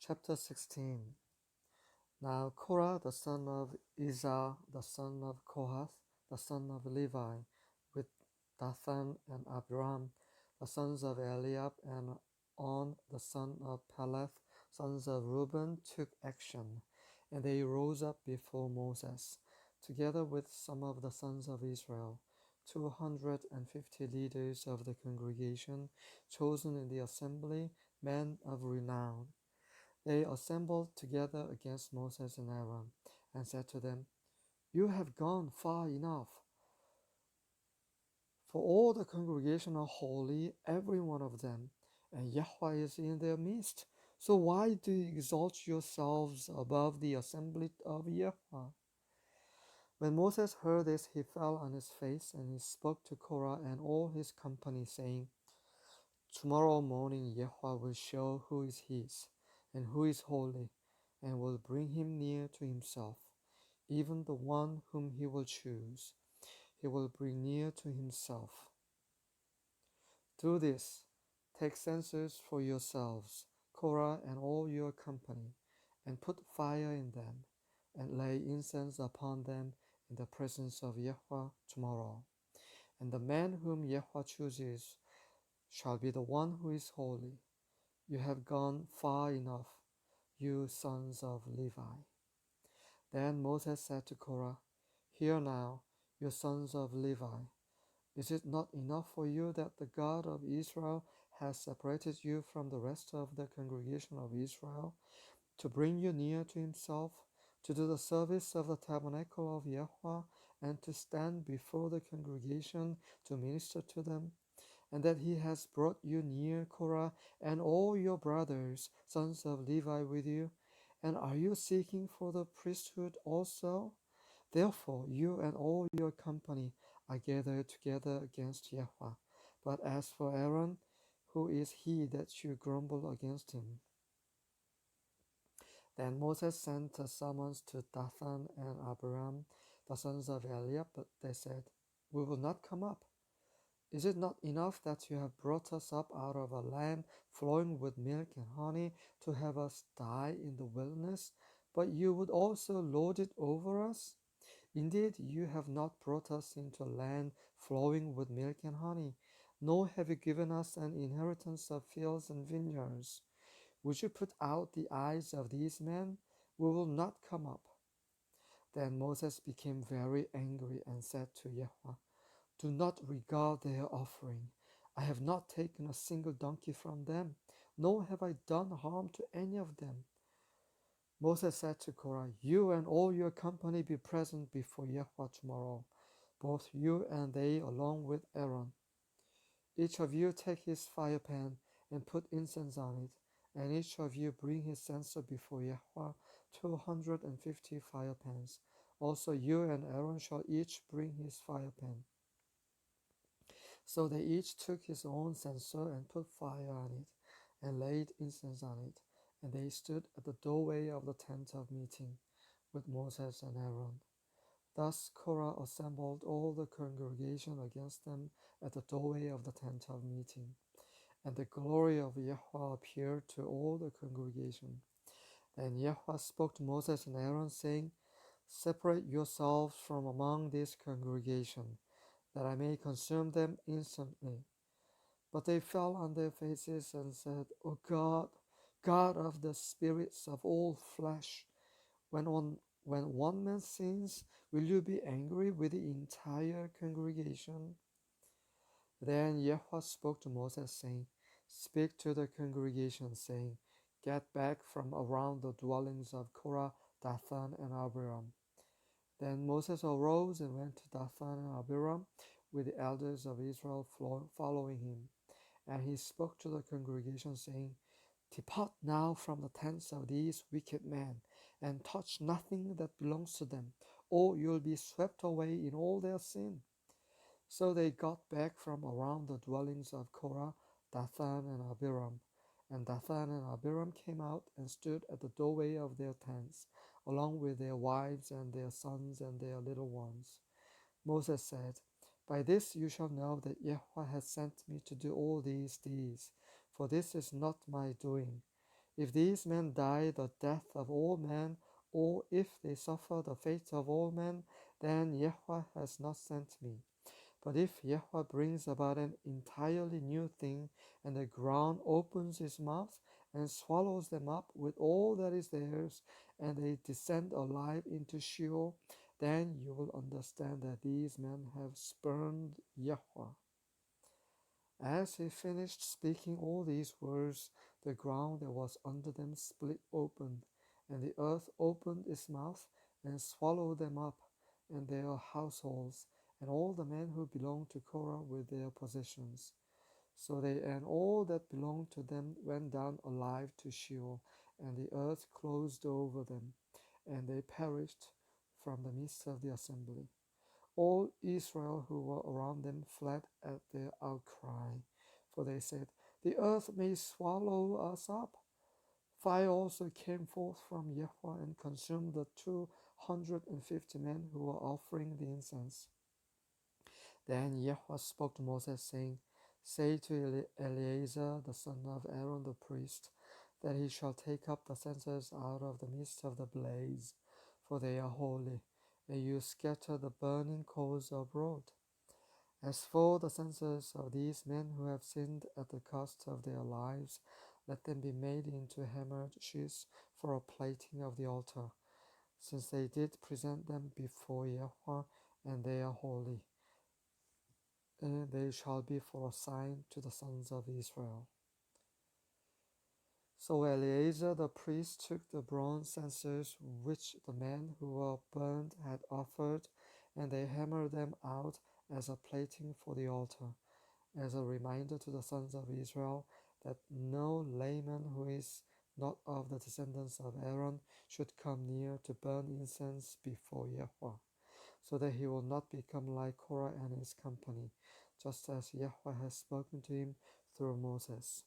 Chapter 16. Now Korah the son of Izhar, the son of Kohath, the son of Levi, with Dathan and Abiram, the sons of Eliab, and On, the son of Peleth, sons of Reuben, took action, and they rose up before Moses, together with some of the sons of Israel, 250 leaders of the congregation, chosen in the assembly, men of renown. They assembled together against Moses and Aaron, and said to them, You have gone far enough. For all the congregation are holy, every one of them, and Yahweh is in their midst. So why do you exalt yourselves above the assembly of Yahweh? When Moses heard this, he fell on his face, and he spoke to Korah and all his company, saying, Tomorrow morning Yahweh will show who is his, and who is holy, and will bring him near to himself, even the one whom he will choose. He will bring near to himself. Do this, take censers for yourselves, Korah and all your company, and put fire in them, and lay incense upon them in the presence of Yahweh tomorrow. And the man whom Yahweh chooses shall be the one who is holy. You have gone far enough, you sons of Levi. Then Moses said to Korah, Hear now, you sons of Levi. Is it not enough for you that the God of Israel has separated you from the rest of the congregation of Israel, to bring you near to himself, to do the service of the tabernacle of Yahweh, and to stand before the congregation to minister to them? And that he has brought you near, Korah, and all your brothers, sons of Levi, with you? And are you seeking for the priesthood also? Therefore you and all your company are gathered together against Yahweh. But as for Aaron, who is he that you grumble against him? Then Moses sent a summons to Dathan and Abiram, the sons of Eliab, but they said, We will not come up. Is it not enough that you have brought us up out of a land flowing with milk and honey to have us die in the wilderness? But you would also lord it over us? Indeed, you have not brought us into a land flowing with milk and honey, nor have you given us an inheritance of fields and vineyards. Would you put out the eyes of these men? We will not come up. Then Moses became very angry and said to Yahweh, Do not regard their offering. I have not taken a single donkey from them, nor have I done harm to any of them. Moses said to Korah, You and all your company be present before Yahweh tomorrow, both you and they along with Aaron. Each of you take his fire pan and put incense on it, and each of you bring his censer before Yahweh, 250 fire pans. Also you and Aaron shall each bring his fire pan. So they each took his own censer and put fire on it, and laid incense on it. And they stood at the doorway of the tent of meeting with Moses and Aaron. Thus Korah assembled all the congregation against them at the doorway of the tent of meeting. And the glory of Yahweh appeared to all the congregation. Then Yahweh spoke to Moses and Aaron, saying, Separate yourselves from among this congregation, that I may consume them instantly. But they fell on their faces and said, O God, God of the spirits of all flesh, when one man sins, will you be angry with the entire congregation? Then Yahweh spoke to Moses, saying, Speak to the congregation, saying, Get back from around the dwellings of Korah, Dathan, and Abiram. Then Moses arose and went to Dathan and Abiram, with the elders of Israel following him. And he spoke to the congregation, saying, Depart now from the tents of these wicked men, and touch nothing that belongs to them, or you'll be swept away in all their sin. So they got back from around the dwellings of Korah, Dathan, and Abiram. And Dathan and Abiram came out and stood at the doorway of their tents, along with their wives and their sons and their little ones. Moses said, By this you shall know that Yahweh has sent me to do all these deeds, for this is not my doing. If these men die the death of all men, or if they suffer the fate of all men, then Yahweh has not sent me. But if Yahweh brings about an entirely new thing, and the ground opens its mouth and swallows them up with all that is theirs, and they descend alive into Sheol, then you will understand that these men have spurned Yahweh. As he finished speaking all these words, the ground that was under them split open, and the earth opened its mouth and swallowed them up, and their households, and all the men who belonged to Korah with their possessions. So they and all that belonged to them went down alive to Sheol, and the earth closed over them, and they perished from the midst of the assembly. All Israel who were around them fled at their outcry, for they said, "The earth may swallow us up." Fire also came forth from Yahweh and consumed the 250 men who were offering the incense. Then Yahweh spoke to Moses, saying, "Say to Eleazar the son of Aaron the priest, that he shall take up the censers out of the midst of the blaze, for they are holy, and you scatter the burning coals abroad. As for the censers of these men who have sinned at the cost of their lives, let them be made into hammered sheets for a plating of the altar, since they did present them before Yahweh, and they are holy. And they shall be for a sign to the sons of Israel." So Eleazar the priest took the bronze censers which the men who were burned had offered, and they hammered them out as a plating for the altar, as a reminder to the sons of Israel that no layman who is not of the descendants of Aaron should come near to burn incense before Yahweh, so that he will not become like Korah and his company, just as Yahweh has spoken to him through Moses.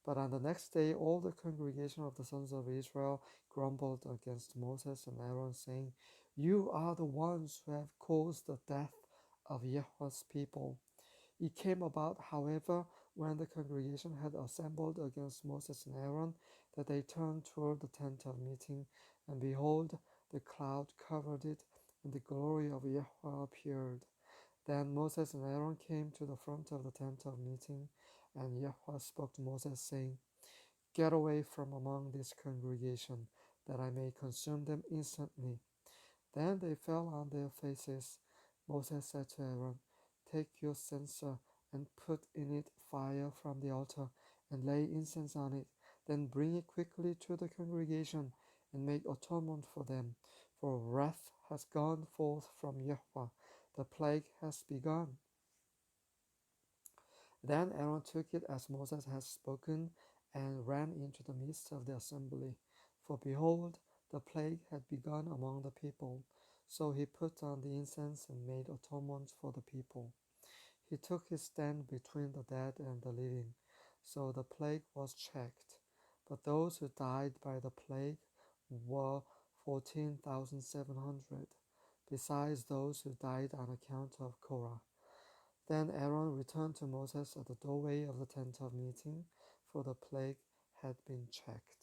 But on the next day all the congregation of the sons of Israel grumbled against Moses and Aaron, saying, "You are the ones who have caused the death of Yahweh's people." It came about, however, when the congregation had assembled against Moses and Aaron, that they turned toward the tent of meeting, and behold, the cloud covered it, and the glory of Yahweh appeared. Then Moses and Aaron came to the front of the tent of meeting, and Yahweh spoke to Moses, saying, "Get away from among this congregation, that I may consume them instantly." Then they fell on their faces. Moses said to Aaron, "Take your censer and put in it fire from the altar, and lay incense on it. Then bring it quickly to the congregation, and make atonement for them. For wrath has gone forth from Yahweh, the plague has begun." Then Aaron took it as Moses had spoken, and ran into the midst of the assembly. For behold, the plague had begun among the people. So he put on the incense and made atonement for the people. He took his stand between the dead and the living. So the plague was checked. But those who died by the plague were 14,700, besides those who died on account of Korah. Then Aaron returned to Moses at the doorway of the tent of meeting, for the plague had been checked.